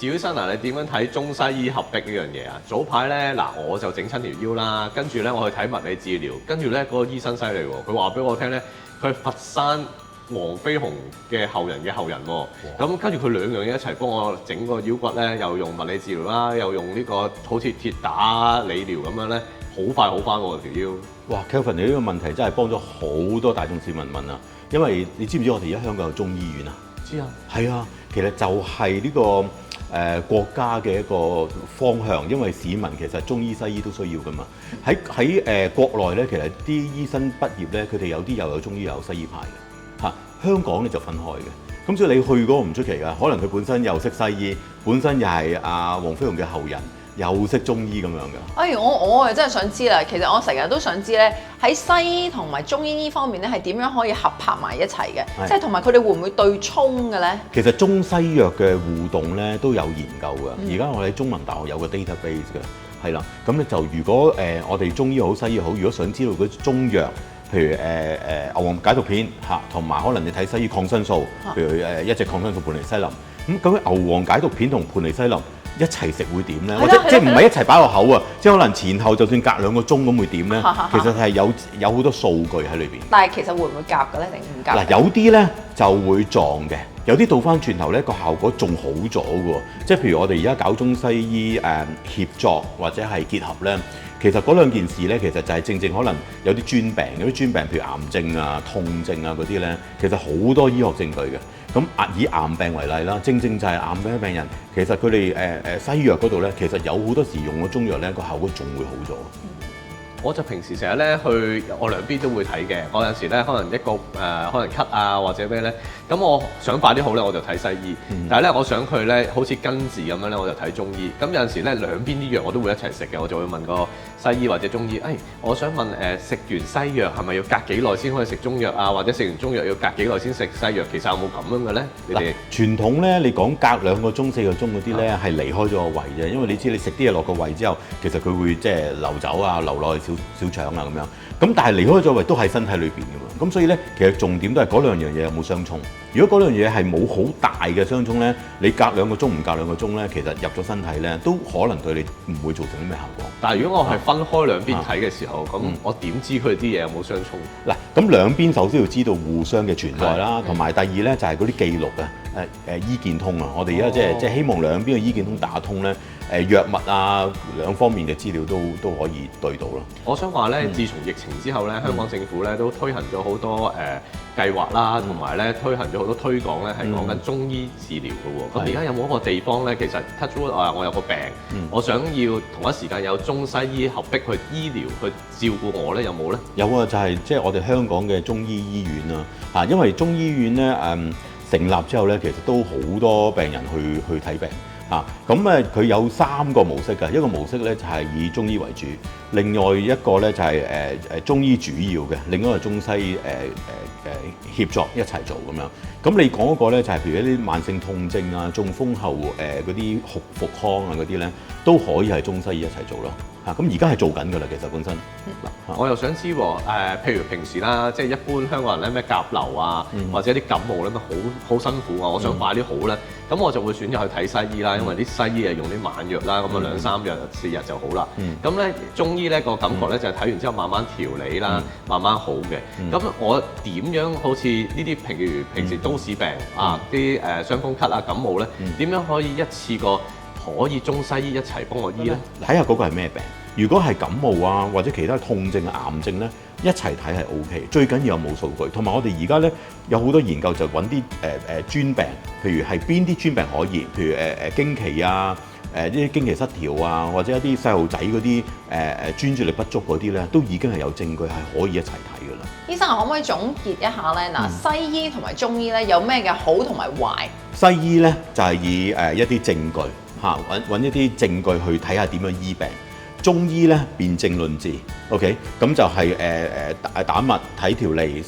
趙醫生嗱，你點樣睇中西醫合璧呢樣嘢啊？早排咧嗱，我就整親條腰啦，跟住咧我去睇物理治療，跟住咧嗰個醫生犀利喎，佢話俾我聽咧，佢係佛山黃飛鴻嘅後人嘅後人喎，咁跟住佢兩樣嘢一齊幫我整個腰骨咧，又用物理治療啦，又用呢個好似鐵打理療咁樣咧，好快好翻喎條腰。哇 Kelvin 你呢個問題真係幫咗好多大眾市民問啊，因為你知唔知我哋而家香港有中醫院啊？知啊，係啊，其實就係呢個國家嘅一個方向，因為市民其實中醫西醫都需要噶嘛。喺國內咧，其實啲醫生畢業咧，佢哋有啲又有中醫又有西醫牌嘅嚇。香港咧就分開嘅，咁所以你去嗰個唔出奇㗎，可能佢本身又識西醫，本身又係阿黃飛鴻嘅後人。又識中醫咁樣㗎？哎，我真係想知啦。其實我成日都想知咧，喺西醫同埋中醫呢方面咧，係點樣可以合拍埋一齊嘅？即係同埋佢哋會唔會對沖嘅咧？其實中西藥嘅互動咧都有研究㗎。而家我哋中文大學有個 database 嘅，係啦。咁咧就如果我哋中醫好西醫好，如果想知道嗰啲中藥，譬如牛黃解毒片嚇，同埋可能你睇西醫抗生素，譬如一隻抗生素盤尼西林。咁究竟牛黃解毒片同盤尼西林一齊食會點咧？或者即係唔係一齊擺落口啊？即係可能前後就算隔2個鐘咁會點咧？其實係有好多數據喺裏邊。但係其實會唔會夾嘅咧？定唔夾？嗱，有啲咧就會撞嘅，有啲倒翻轉頭咧個效果仲好咗嘅喎。即係譬如我哋而家搞中西醫協作或者係結合咧，其實嗰兩件事咧，其實就係正可能有啲專病，有啲專病譬如癌症啊、痛症啊嗰啲咧，其實好多醫學證據嘅。咁以癌病為例啦，正就係癌病嘅病人，其實佢哋西藥嗰度咧，其實有好多時用咗中藥咧，個效果仲會好咗。我就平時成日咧去，我兩邊都會睇嘅。我有時咧可能一個可能咳啊或者咩咧，咁我想快啲好咧，我就睇西醫。但係咧，我想佢咧好似根治咁樣咧，我就睇中醫。咁有陣時咧兩邊啲藥我都會一齊食嘅，我就會問個西醫或者中醫，我想問食完西藥係咪要隔幾耐先可以食中藥啊？或者食完中藥要隔幾耐先食西藥？其實有冇咁樣嘅咧？你哋傳統咧，你講隔2個鐘、4個鐘嗰啲咧係離開咗個胃啫，因為你知你食啲嘢落個胃之後，其實佢會即係流走啊、流落去小腸啊咁樣。咁但係離開咗胃都喺身體裏邊㗎嘛。咁所以咧，其實重點都係嗰兩樣嘢有冇相衝。如果嗰樣嘢係冇好大嘅相衝咧，你隔2個鐘唔隔2個鐘咧，其實入咗身體咧都可能對你唔會造成啲咩效果。但係如果我係分開兩邊睇嘅時候，咁我點知佢啲嘢有冇相衝？嗱，咁兩邊首先要知道互相嘅存在啦，同埋第二咧就係嗰啲記錄啊，醫健通啊，我哋而家即係希望兩邊嘅醫健通打通咧，藥物啊兩方面嘅資料都可以對到咯。我想話咧，自從疫情之後咧，香港政府咧都推行咗好多計劃啦，同埋咧推行咗好多推廣咧，係講緊中醫治療嘅喎。咁而家有冇一個地方咧，其實 touch wood 我有個病，我想要同一時間有中西醫合璧去醫療去照顧我咧，有冇咧？有啊，就係即係我哋香港嘅中醫醫院啊，嚇，因為中醫院咧成立之後咧，其實都好多病人去睇病。咁佢有3個模式㗎，一個模式咧就係以中醫為主，另外一個咧就係中醫主要嘅，另外一個中西協作一齊做咁樣。咁你講嗰個咧就係譬如一啲慢性痛症啊、中風後嗰啲復康啊嗰啲咧，都可以係中西醫一齊做咯。咁而家係做緊㗎啦，其實本身。我又想知喎，譬如平時啦，即係一般香港人咧咩甲流啊，或者啲感冒咧咩好辛苦啊，我想快啲好咧，咁我就會選擇去睇西醫啦，因為啲西醫係用啲晚藥啦，咁啊2、3日、4日就好啦。咁咧中醫咧個感覺咧就係睇完之後慢慢調理啦，慢慢好嘅。咁我點樣好似呢啲譬如平時都市病啊，啲傷風咳啊、感冒咧，點樣可以一次過可以中西醫一齊幫我醫咧？睇下嗰個係咩病。如果係感冒啊，或者其他痛症、癌症咧，一齊睇係 OK。最緊要有冇數據，同埋我哋而家咧有好多研究就揾啲專病，譬如係邊啲專病可以，譬如經期啊、啲經期失調啊，或者一啲細路仔嗰啲專注力不足嗰啲咧，都已經係有證據係可以一齊睇㗎啦。醫生，可唔可以總結一下咧？嗱，西醫同埋中醫咧有咩嘅好同埋壞？西醫咧就係以一啲證據嚇揾一啲證據去睇下點樣醫病。中醫咧辨證論治 ，OK， 咁就係打脈睇條脷，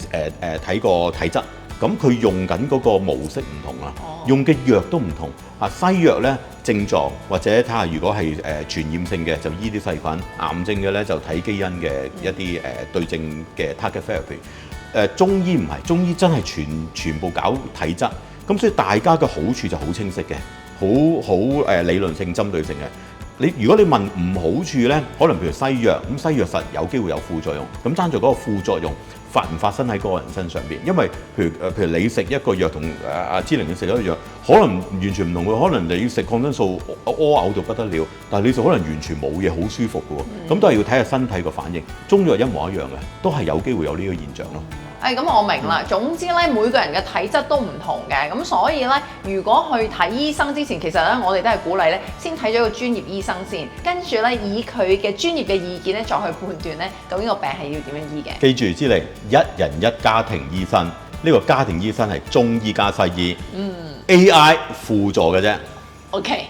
睇個體質，咁佢用緊嗰個模式唔同啊，用嘅藥都唔同啊。西藥咧症狀或者睇下如果係傳染性嘅就醫啲細菌，癌症嘅咧就睇基因嘅一啲對症嘅 target therapy。中醫唔係，中醫真係全部搞體質，咁所以大家嘅好處就好清晰嘅。理論性針對性嘅。如果你問唔好處咧，可能譬如西藥，咁西藥實有機會有副作用，咁爭在嗰個副作用發唔發生喺嗰個人身上邊？因為譬如你食一個藥同阿芝玲你食一個藥，可能完全唔同嘅，可能你食抗生素屙嘔到不得了，但係你就可能完全冇嘢，好舒服嘅喎，咁都係要睇下身體個反應。中藥一模一樣嘅，都係有機會有呢個現象咯。咁我明啦。總之咧，每個人嘅體質都唔同嘅，咁所以咧，如果去睇醫生之前，其實咧我哋都係鼓勵咧，先睇咗個專業醫生先，跟住咧以佢嘅專業嘅意見咧，再去判斷咧究竟個病係要點樣醫嘅。記住，之嚟一人一家庭醫生，呢個家庭醫生係中醫加西醫，AI 輔助嘅啫。OK。